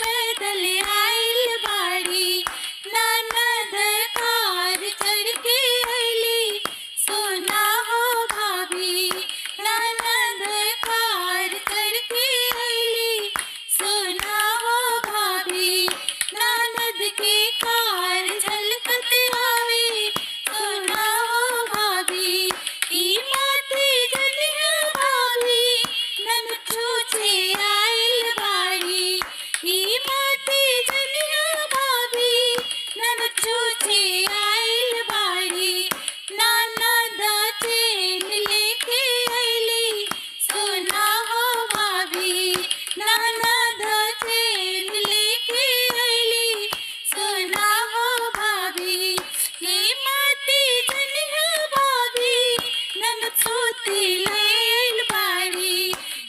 पैदल आइल बाड़ी ननद कार चढ़ के अइली सोना हो भाभी ननद कार चढ़ के अइली सोना हो भाभी ननद के कार झलकत आवे सोना हो भाभी ई माती जनिया भाभी नन छूछे आइल बाड़ी ई माती जनिया भाभी नन छूछे आइल बाड़ी ननद चेन लेके अइली सोना हो भाभी ननद चेन लेके अइली सोना हो भाभी ई माती जनिया भाभी नन सूती लैल बाड़ी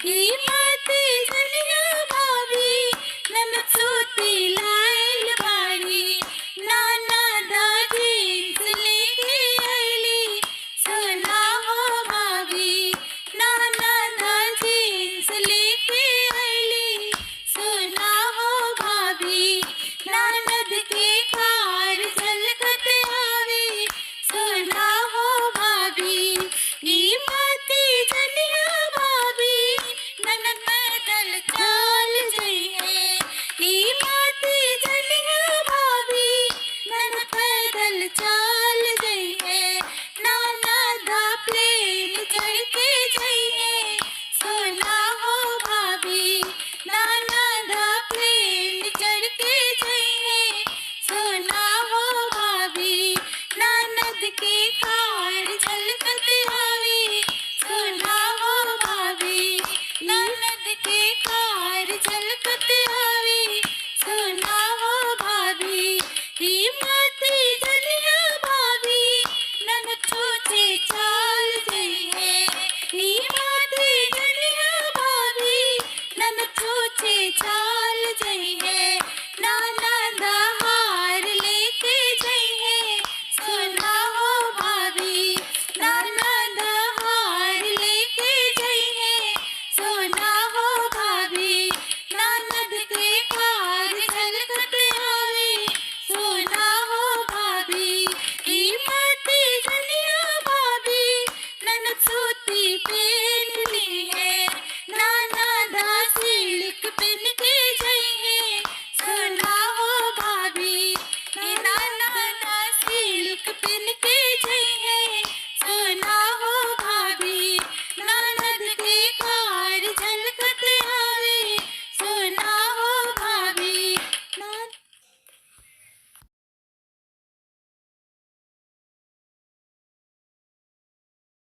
ई माती जनिया भाभी नन सूती लैल बाड़ी ननद जीन्स लेके अइली सोना हो भाभी ननद जीन्स लेके अइली सोना हो भाभी ननद के कार झलकत आवे सोना हो भाभी ई माती जनिया भाभी ननद पैदल चल जइहे ई माती जनिया भाभी ननद पैदल चल जइहे ननद प्लेन चढ़ के जइहे सोना हो भाभी ननद प्लेन चढ़ के जइहे सोना हो भाभी ननद के कार झलकत आवे सोना हो भाभी ननद के कार झलकत आवे सोना हो भाभी ई माती जनिया भाभी नन छूछे चल जइहे ई माती जनिया भाभी नन छूछे चल